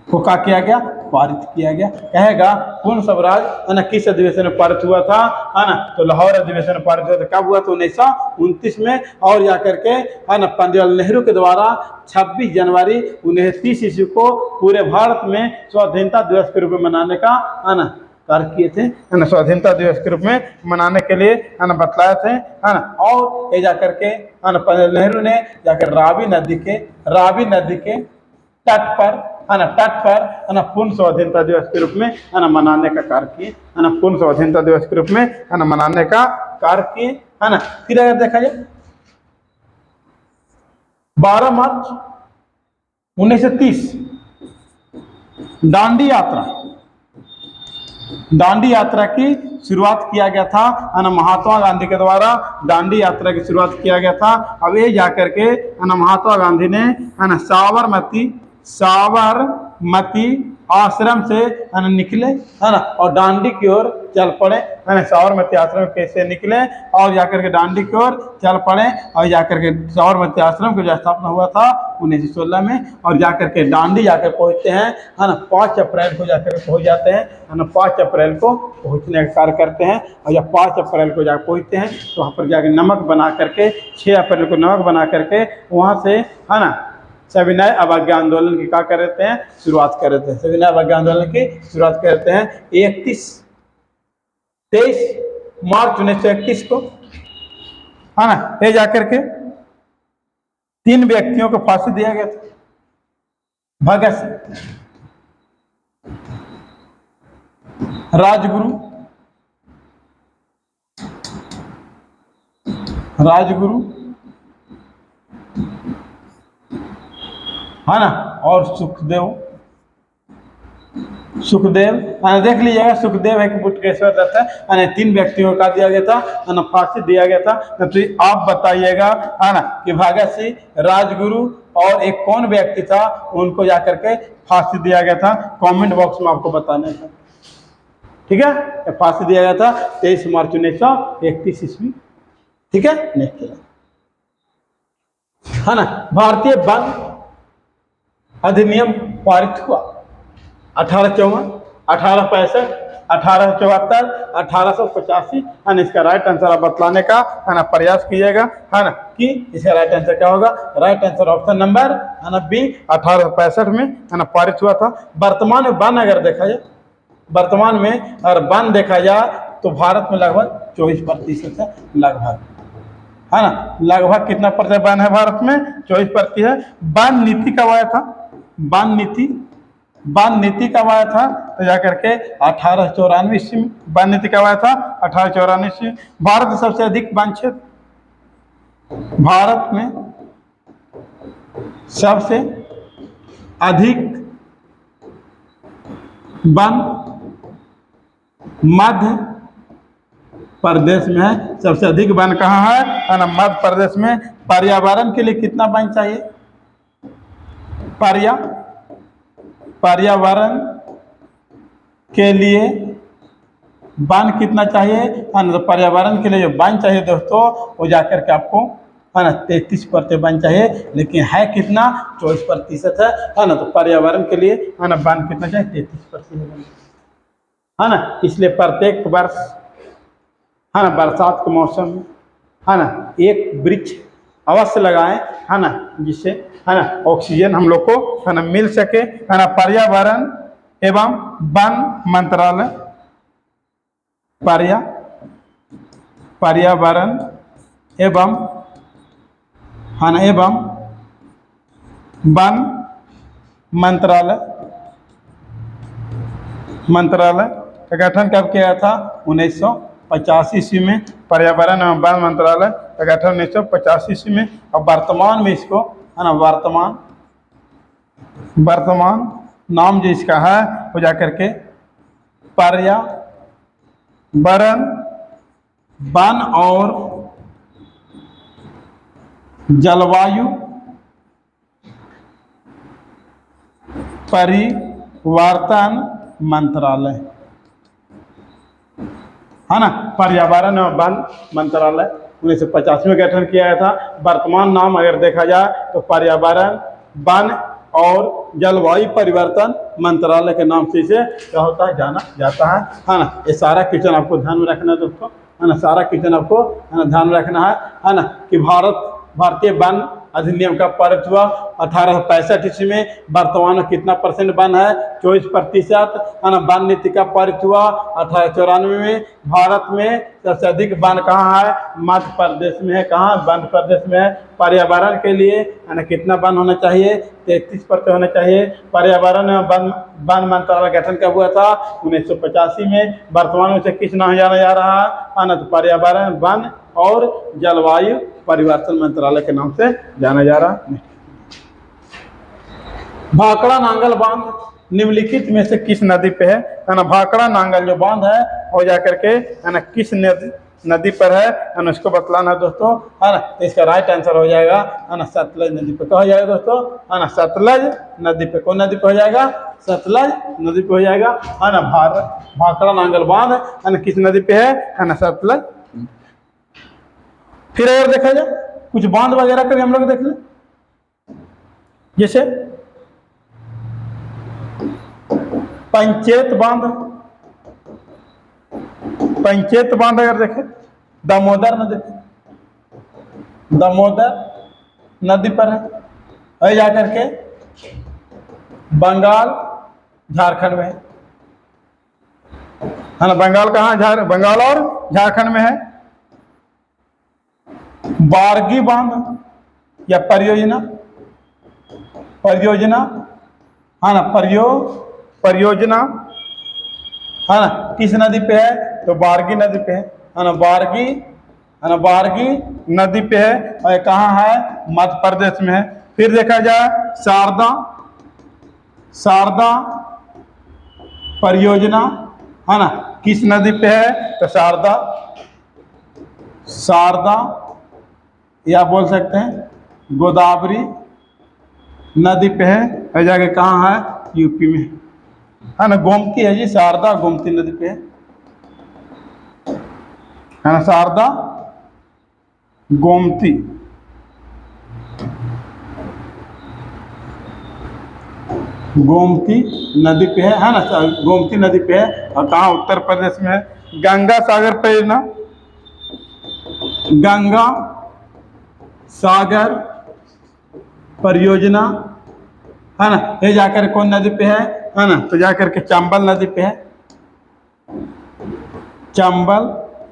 को क्या किया गया, पारित किया गया। कहेगा पूर्ण स्वराज है ना किस अधिवेशन में पारित हुआ था, है ना, तो लाहौर अधिवेशन में पारित हुआ था। कब हुआ था? 1929 में। और जाकर के है ना पंडित जवाहरलाल नेहरू के द्वारा 26 जनवरी 1930 ईस्वी को पूरे भारत में स्वाधीनता दिवस के रूप में मनाने का है ना कार्य किए थे, है ना, स्वाधीनता दिवस के रूप में मनाने के लिए है ना बतलाए थे, है ना। और ये जाकर के है ना पंडित नेहरू ने जाकर रावी नदी के तट पर है ना पूर्ण स्वाधीनता दिवस के रूप में है ना मनाने का कार्य किए, है ना, पूर्ण स्वाधीनता दिवस के रूप में है ना मनाने का कार्य किए, है ना। फिर अगर देखा जाए 12 मार्च 1930 दांडी यात्रा की शुरुआत किया गया था, है ना, महात्मा गांधी के द्वारा दांडी यात्रा की शुरुआत किया गया था। अब ये जाकर के है ना महात्मा गांधी ने है ना साबरमती आश्रम से है ना निकले, है ना, और दांडी की ओर चल पड़े, है ना। साबरमती आश्रम कैसे निकले और जाकर के दांडी की ओर चल पड़े और जाकर के साबरमती आश्रम की जो स्थापना हुआ था 1916 में। और जाकर के दांडी जाकर पहुंचते हैं, है ना, 5 अप्रैल को जाकर पहुंच जाते हैं, है ना, 5 अप्रैल को पहुंचने का कार्य करते हैं। और जब 5 अप्रैल को जाकर पहुंचते हैं तो वहाँ पर जाकर नमक बना करके 6 अप्रैल को नमक बना करके वहाँ से है ना सविनय अवज्ञा आंदोलन की क्या करते हैं, शुरुआत करते हैं। सविनय अवज्ञा आंदोलन की शुरुआत करते हैं 23 मार्च 1931 को, है ना। ये जाकर के 3 व्यक्तियों को फांसी दिया गया था। भगत सिंह, राजगुरु, है ना, और सुखदेव, देख लीजिएगा, सुखदेव है कि बटुकेश्वर दत्त है, 3 व्यक्तियों का दिया गया था, है ना, फांसी दिया गया था। तो आप बताइएगा, है ना, कि भगत सिंह, राजगुरु और एक कौन व्यक्ति था उनको जाकर के फांसी दिया गया था, कमेंट बॉक्स में आपको बताना था, ठीक है। फांसी दिया गया था 23 मार्च 1931 ईस्वी, ठीक है। नेक्स्ट है ना भारतीय वन अधिनियम पारित हुआ 1854, 1865, 1874, 1885, है ना। इसका राइट आंसर आप बतलाने का है ना प्रयास कीजिएगा, है ना, कि इसका राइट आंसर क्या होगा। राइट आंसर ऑप्शन नंबर है ना बी 1865 में है ना पारित हुआ था। वर्तमान में वन अगर देखा जाए, वर्तमान में अगर वन देखा जाए तो भारत में लगभग 24% है, लगभग, है ना, लगभग कितना प्रतिशत वन है भारत में, 24%। वन नीति कब आया था, वन नीति कब आया था, तो जाकर के 1894 ईस्वी में वन नीति कब आया था, 1894 ईस्वी में। भारत में सबसे अधिक वन क्षेत्र, भारत में सबसे अधिक वन मध्य प्रदेश में है। सबसे अधिक वन कहाँ है ना, मध्य प्रदेश में। पर्यावरण के लिए कितना वन चाहिए, पर्यावरण के लिए वन कितना चाहिए, है ना, तो पर्यावरण के लिए जो वन चाहिए दोस्तों वो जाकर के आपको है ना 33% वन चाहिए, लेकिन है कितना, 24% है ना। तो पर्यावरण के लिए है ना वन कितना चाहिए, 33%, है ना। इसलिए प्रत्येक वर्ष है ना बरसात के मौसम में है ना एक वृक्ष अवश्य लगाएं, है ना, जिससे है ना ऑक्सीजन हम लोग को है ना मिल सके, है ना। पर्यावरण एवं वन मंत्रालय, पर्यावरण एवं है ना एवं वन मंत्रालय का गठन कब किया था, 1985 ईस्वी में। पर्यावरण एवं वन मंत्रालय का गठन 1985 ईस्वी में। और वर्तमान में इसको है ना वर्तमान नाम जो इसका है वो जाकर के पर्यावरण वन और जलवायु परिवर्तन मंत्रालय, है ना। पर्यावरण एवं वन मंत्रालय 1985 में गठन किया गया था। वर्तमान नाम अगर देखा जाए तो पर्यावरण, वन और जलवायु परिवर्तन मंत्रालय के नाम से इसे क्या होता है, जाना जाता है ना। ये सारा क्वेश्चन आपको ध्यान में रखना है दोस्तों, है ना। सारा क्वेश्चन आपको ध्यान में रखना है ना। कि भारतीय वन अधिनियम का पारित हुआ 1865 ईस्वी में। वर्तमान में कितना परसेंट वन है, 24%, है ना। वन नीति का पारित हुआ 1894 में। भारत में सबसे अधिक वन कहाँ है, मध्य प्रदेश में है। कहाँ, मध्य प्रदेश में है। पर्यावरण के लिए है ना कितना वन होना चाहिए, 33% होना चाहिए। पर्यावरण एवं वन मंत्रालय गठन कब हुआ था, 1985 में। वर्तमान में उसे किस नाम जाना जा रहा है ना, तो पर्यावरण, वन और जलवायु परिवर्तन मंत्रालय के नाम से जाना जा रहा है। भाखड़ा नांगल बांध निम्नलिखित में से किस नदी पे है ना। भाखड़ा नांगल जो बांध है वो जाकर के है ना किस नदी पर है ना, उसको बतलाना दोस्तों, है ना। तो इसका राइट आंसर हो जाएगा है ना सतलज नदी पे। क्या हो जाएगा दोस्तों, है ना, सतलज नदी पे। कौन नदी पे हो जाएगा, सतलज नदी पे हो जाएगा, है ना। भाखड़ा नांगल बांध है ना किस नदी पे है ना, सतलज। फिर अगर देखा जाए कुछ बांध वगैरह कभी हम लोग देख लें, जैसे पंचेत बांध। पंचेत बांध अगर देखें, दामोदर नदी, दामोदर नदी पर है जाकर के बंगाल झारखंड में है ना। बंगाल कहाँ, बंगाल और झारखंड में है। बारगी बांध या परियोजना, परियोजना है ना, परियोजना है ना किस नदी पे है, तो बारगी नदी पे है ना। बारगी है ना, बारगी नदी पे है और कहाँ है, मध्य प्रदेश में है। फिर देखा जाए शारदा, शारदा परियोजना है ना किस नदी पे है, तो शारदा, शारदा या बोल सकते हैं गोदावरी नदी पे है और जाके कहाँ है, यूपी में है ना। गोमती है जी, शारदा गोमती नदी पे है ना। शारदा गोमती गोमती नदी पे है ना, गोमती नदी पे है और कहाँ, उत्तर प्रदेश में है। गंगा सागर परियोजना, गंगा सागर परियोजना है ना, ये जाकर कौन नदी पे है ना, तो जाकर के चंबल नदी पे है, चंबल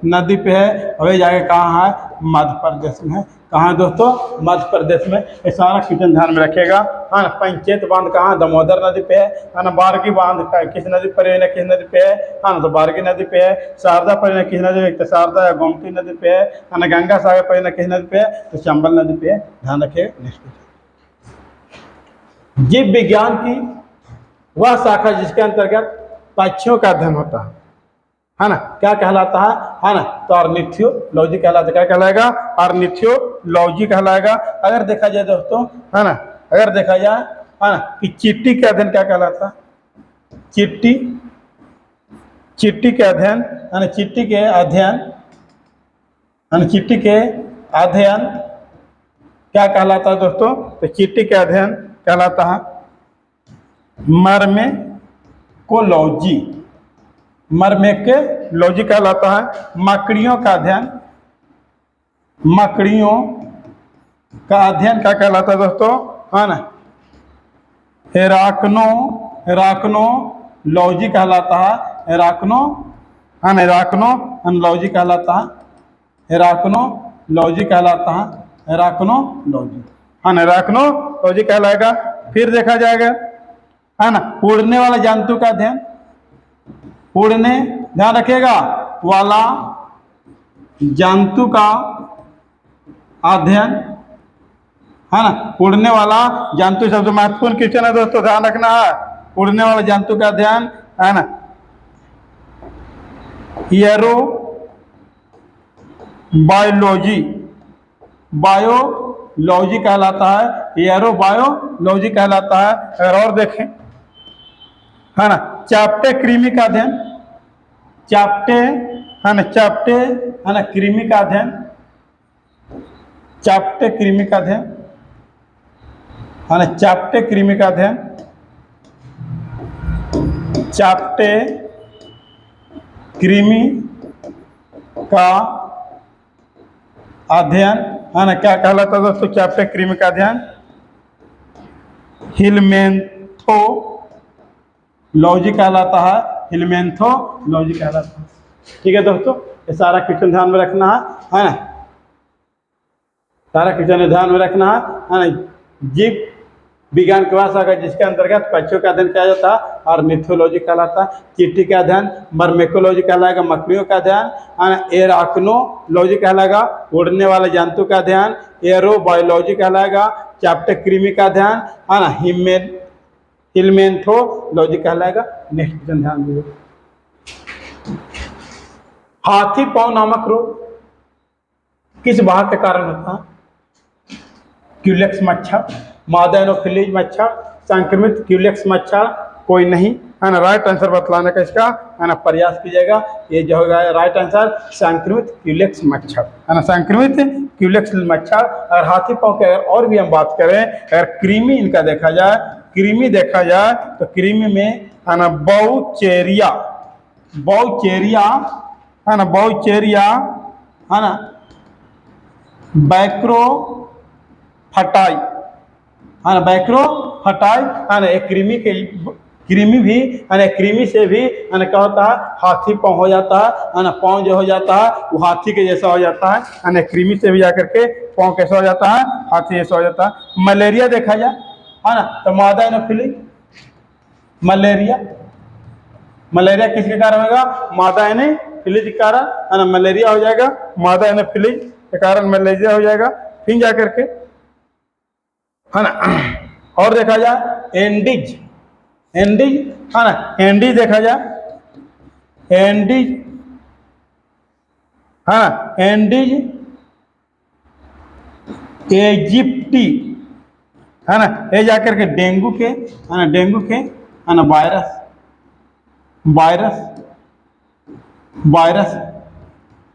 नदी पे है और ये जाकर कहाँ है, मध्य प्रदेश में है। कहाँ दोस्तों, मध्य प्रदेश में। ये सारा क्वेश्चन ध्यान में रखिएगा, है ना। पंचेत बांध कहाँ, दामोदर नदी पे है ना। बारगी बांध किस नदी पर है, किस नदी पे है ना, तो बारगी नदी पे है। शारदा परियोजना किस नदी पे, तो शारदा या गोमती नदी पे है ना। गंगा सागर परियोजना किस नदी पे है, तो चंबल नदी पे है। ध्यान रखिए। नेक्स्ट, जीव विज्ञान की वह शाखा जिसके अंतर्गत पक्षियों का अध्ययन होता है ना, क्या कहलाता है ना, तो ऑर्निथोलॉजी कहलाता है। क्या कहलाएगा, ऑर्निथोलॉजी कहलाएगा। अगर देखा जाए दोस्तों, है ना, अगर देखा जाए है ना कि चींटी के अध्ययन क्या कहलाता है, चींटी, चींटी के अध्ययन है ना, चींटी के अध्ययन है ना, चींटी के अध्ययन क्या कहलाता है दोस्तों, तो चींटी के अध्ययन कहलाता है मर्मेकोलॉजी, मर्मेकोलॉजी कहलाता है। मकड़ियों का अध्ययन, मकड़ियों का अध्ययन क्या कहलाता है दोस्तों, है ना, हेराकनोलॉजी कहलाता है। हेराकनो है ना, हेराकनोलॉजी कहलाता है, हेराकनोलॉजी कहलाता है, हेराकनोलॉजी है ना, हेराकनोलॉजी कहलाएगा। फिर देखा जाएगा है ना, उड़ने वाला जंतु का अध्ययन, उड़ने, ध्यान रखिएगा, वाला जंतु का अध्ययन है ना। उड़ने वाला जंतु सबसे महत्वपूर्ण क्वेश्चन है दोस्तों, ध्यान रखना है। उड़ने वाले जंतु का अध्ययन है ना, एयरो बायोलॉजी, बायोलॉजी लॉजी कहलाता है, एरोबायोलॉजी कहलाता है। अगर और देखें, है ना, चाप्टे कृमि का अध्ययन, चाप्टे, है ना, चाप्टे, है ना, कृमि का अध्ययन, चाप्टे कृमि का अध्ययन, है ना, चाप्टे कृमि का अध्ययन, चाप्टे कृमि का अध्ययन, है ना, क्या कहलाता है दोस्तों, चाप्टे कृमि का अध्ययन हिलमेंथोलॉजी कहलाता है, हिलमेंथोलॉजी कहलाता है। ठीक है दोस्तों, ये सारा क्वेश्चन ध्यान में रखना है ना, सारा क्वेश्चन ध्यान में रखना है ना। जीव विज्ञान क्लास अगर जिसके अंतर्गत पक्षियों का अध्ययन किया जाता है और मिथोलॉजी कहलाता है। चींटी का अध्ययन मर्मेकोलॉजी कहलाएगा, मकड़ियों का अध्ययन, है ना, एराकनोलॉजी कहलाएगा, उड़ने वाले जंतु का अध्ययन, एरोबायोलॉजी कहलाएगा, चाप्टे कृमि का अध्ययन, है ना, हिलमेंथोलॉजी कहलाएगा। नेक्स्ट क्वेश्चन ध्यान दीजिए, हाथी पांव नामक रोग किस बात के कारण होता है? क्यूलेक्स मच्छर, मादा एनोफिलीज मच्छर, संक्रमित क्यूलेक्स मच्छर, कोई नहीं, है ना। राइट आंसर बतलाने का इसका, है ना, प्रयास कीजिएगा। ये जो होगा राइट आंसर संक्रमित क्यूलेक्स मच्छर, है ना, संक्रमित क्यूलेक्स मच्छर। और हाथी पांव के अगर और भी हम बात करें, अगर कृमि इनका देखा जाए, कृमि देखा जाए तो कृमि में, है ना, बाउचेरिया, बाउचेरिया, है ना, बाउचेरिया, है ना, बैक्रोफटाई, है ना, बैक्रोफटाई, है ना, एक कृमि के, कृमि भी, है ना, कृमि से भी, है ना, क्या होता है, हाथी पाँव हो जाता है ना, पाँव जो हो जाता है वो हाथी के जैसा हो जाता है ना, कृमि से भी जाकर के पाँव कैसा हो जाता है, हाथी जैसा हो जाता है। मलेरिया देखा जाए, है ना, तो मादा एनोफिलीज, मलेरिया, मलेरिया किसके कारण होगा, मादा एनोफिलीज के कारण, है ना, मलेरिया हो जाएगा, मादा एनोफिलीज के कारण मलेरिया हो जाएगा। फिर जाकर के, है ना, और देखा जाए एंडीज, एंडीज, है ना, एंडीज देखा जाए, एंडीज, है ना, एंडीज इजिप्टी, है ना, ये जाकर के डेंगू के, है ना, डेंगू के, है ना, वायरस, वायरस, वायरस,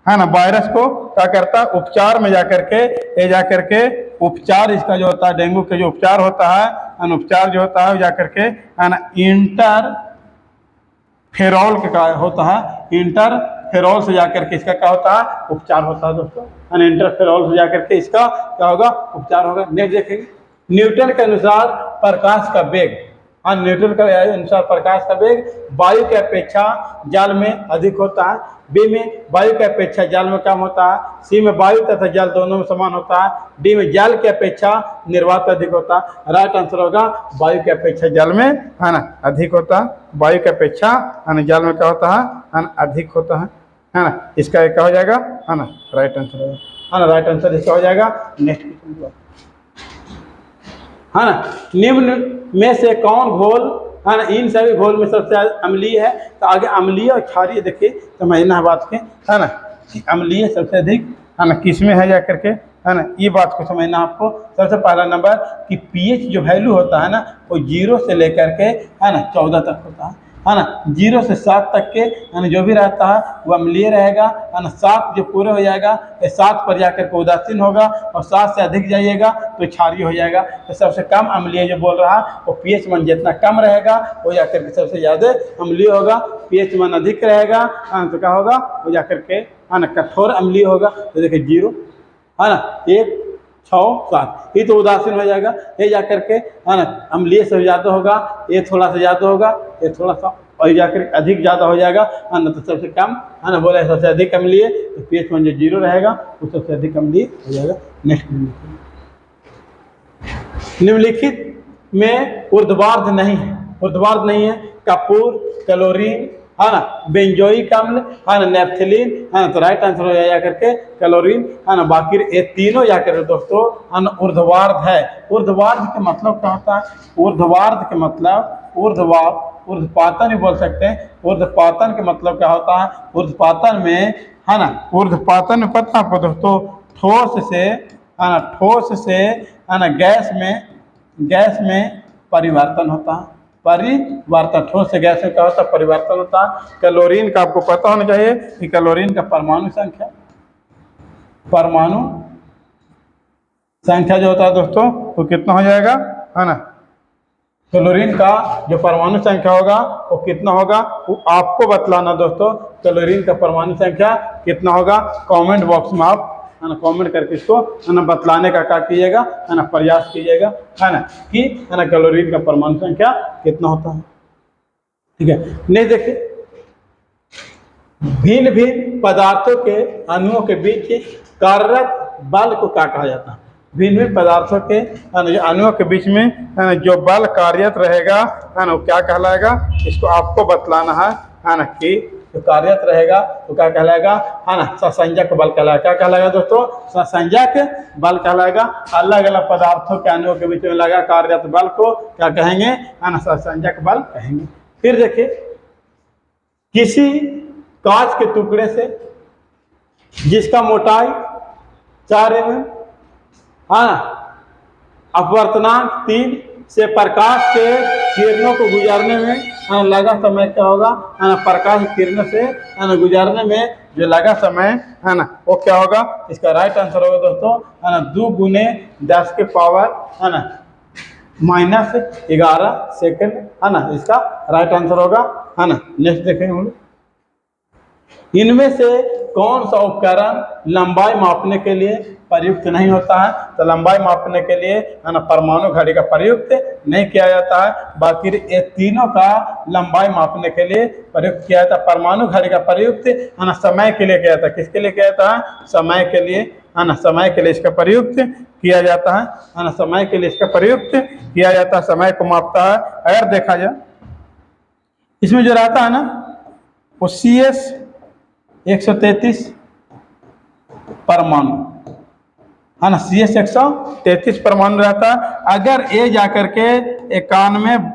है ना, वायरस को क्या करता है, उपचार में जाकर के, ये जाकर के उपचार इसका जो होता है, डेंगू का जो उपचार होता है, उपचार जो होता है जाकर के, है ना, इंटरफेरॉल के का होता है, इंटरफेरॉल से जाकर के इसका क्या होता है, उपचार होता है दोस्तों, है ना, इंटरफेरॉल से जाकर के इसका क्या होगा, उपचार होगा। नेक्स्ट देखेंगे, न्यूटन के अनुसार प्रकाश का वेग, हाँ, न्यूटन के अनुसार प्रकाश का वेग वायु की अपेक्षा जल में अधिक होता है, बी में वायु की अपेक्षा जल में कम होता है, सी में वायु तथा जल दोनों में समान होता है, डी में जल की अपेक्षा निर्वात अधिक होता है। राइट आंसर होगा वायु की अपेक्षा जल में, है ना, अधिक होता है, वायु की अपेक्षा, है ना, जल में क्या होता है ना, अधिक होता है ना। इसका क्या हो जाएगा, है ना, राइट आंसर होगा, है ना, राइट आंसर इसका हो जाएगा। नेक्स्ट क्वेश्चन, है ना, निम्न में से कौन घोल, है ना, इन सभी घोल में सबसे अम्लीय है? तो आगे अम्लीय और क्षारीय देखिए समझना है बात के, है ना, अम्लीय सबसे अधिक, है ना, किस में है जा करके, है ना, ये बात को समझना आपको। सबसे पहला नंबर कि पीएच जो वैल्यू होता है ना, वो 0 से लेकर के, है ना, 14 तक होता है ना, 0 से 7 तक के, है ना, जो भी रहता है वो अम्लीय रहेगा, है ना। 7 जो पूरे हो जाएगा, 7 पर जाकर के उदासीन होगा, और 7 से अधिक जाइएगा तो क्षारीय हो जाएगा। तो सबसे कम अम्लीय जो बोल रहा है वो पीएच मान जितना कम रहेगा वो जाकर के सबसे ज़्यादा अम्लीय होगा, पीएच मान अधिक रहेगा, तो क्या होगा, वो जाकर के, है ना, कठोर अम्लीय होगा। तो देखिए 0, है ना, 1, 6, 7, ये तो उदासीन हो जाएगा, ये जाकर के, है ना, अम्लीय से ज़्यादा होगा, ये थोड़ा सा ज़्यादा होगा, ये थोड़ा सा, और ये जाकर अधिक ज़्यादा हो जाएगा, है ना। तो सबसे कम, है ना, बोले सबसे अधिक अम्लीय, तो पीएच मान जो 0 रहेगा वो सबसे अधिक अम्लीय हो जाएगा। नेक्स्ट, निम्नलिखित में ऊर्ध्वार्ध नहीं है, ऊर्ध्वार्ध नहीं है, कपूर, क्लोरीन, है ना, बेंजोइक अम्ल, है ना, नेफ्थलीन, है ना। तो राइट आंसर हो जाया करके क्लोरीन, है ना। बाकी ये तीनों जाकर दोस्तों, है ना, ऊर्ध्वार्ध है। ऊर्ध्वार्ध के मतलब क्या होता है? ऊर्ध्वार्ध के मतलब ऊर्ध्वपातन भी बोल सकते हैं। ऊर्ध्वपातन के मतलब क्या होता है? ऊर्ध्वपातन में, है ना, ऊर्ध्वपातन में पता आपको दोस्तों, ठोस से है ना ठोस से है ना गैस में परिवर्तन होता है। परिवर्तन, ठोस से गैस में क्या होता है? परिवर्तन होता है। क्लोरीन का आपको पता होना चाहिए कि क्लोरीन का परमाणु संख्या जो होता है दोस्तों वो कितना हो जाएगा, है ना। क्लोरीन का जो परमाणु संख्या होगा वो कितना होगा, वो आपको बतलाना दोस्तों। क्लोरीन का परमाणु संख्या कितना होगा, कमेंट बॉक्स में आप है ना कमेंट करके इसको है ना बतलाने का क्या कीजिएगा, है ना प्रयास कीजिएगा, है ना कि है ना क्लोरीन का परमाणु संख्या कितना होता है। ठीक है, नहीं देखिए भिन्न भिन्न पदार्थों के अणुओं के बीच कार्यरत बल को क्या कहा जाता है? भिन्न भिन्न पदार्थों के अणुओं के बीच में जो बल कार्यरत रहेगा है ना वो क्या कहलाएगा, इसको आपको बतलाना है ना कि जो कार्यरत रहेगा तो क्या कहलाएगा, है ना सहसंयोजक बल कहलाएगा। क्या कहलाएगा दोस्तों? सहसंयोजक बल कहलाएगा। अलग अलग पदार्थों के अणुओं के बीच में लगा कार्यरत बल को क्या कहेंगे, है ना सहसंयोजक बल कहेंगे। फिर देखिए किसी कांच के टुकड़े से जिसका मोटाई 4 mm, हाँ अपवर्तनांक 3 से प्रकाश के किरणों को गुजारने में लगा समय क्या होगा, है ना प्रकाश किरणों से है ना गुजारने में जो लगा समय है ना वो क्या होगा, इसका राइट आंसर होगा दोस्तों है ना 2 × 10 के पावर है ना -11 सेकंड, है ना इसका राइट आंसर होगा, है ना। नेक्स्ट देखेंगे हम लोग, इनमें से कौन सा उपकरण लंबाई मापने के लिए प्रयुक्त नहीं होता है? तो लंबाई मापने के लिए है ना परमाणु घड़ी का प्रयुक्त नहीं किया जाता है। बाकी ये तीनों का लंबाई मापने के लिए प्रयुक्त किया जाता है। परमाणु घड़ी का प्रयुक्त है ना समय के लिए किया जाता है। किसके लिए किया जाता है? समय के लिए, है ना समय के लिए इसका प्रयुक्त किया जाता है ना समय के लिए इसका प्रयुक्त किया जाता है, समय को मापता है। अगर देखा जाए इसमें जो रहता है ना वो CS 133 परमाणु, है ना CS 133 परमाणु रहता है। अगर ये जाकर के 91,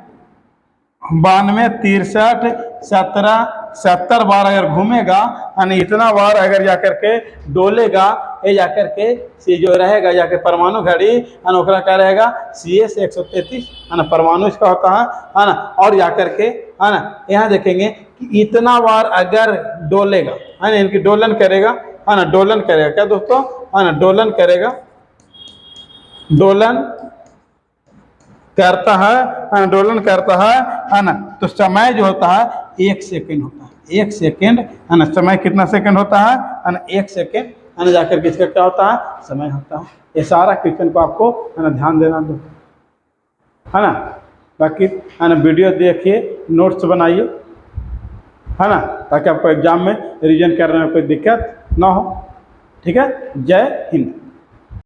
92, 63, 17, 70 बार अगर घूमेगा, यानी इतना बार अगर जाकर के डोलेगा, ये जाकर के से जो रहेगा जाके परमाणु घड़ी है ना ओकरा क्या रहेगा CS 133, है ना परमाणु इसका होता है ना। और जाकर के है ना यहाँ देखेंगे कि इतना बार अगर डोलेगा, है ना इनकी डोलन करेगा, है ना डोलन करेगा क्या दोस्तों, है ना डोलन करेगा, डोलन करता है डोलन करता है ना। तो समय जो होता है 1 सेकंड होता है। 1 सेकंड, है ना समय कितना सेकंड होता है ना 1 सेकंड, है ना जाकर किसका क्या होता है समय होता है। ये सारा क्वेश्चन को आपको है ना ध्यान देना दो, है ना। बाकी है ना वीडियो देखिए, नोट्स बनाइए, है ना ताकि आपको एग्जाम में रिवीजन करने में कोई दिक्कत ना हो। ठीक है, जय हिंद।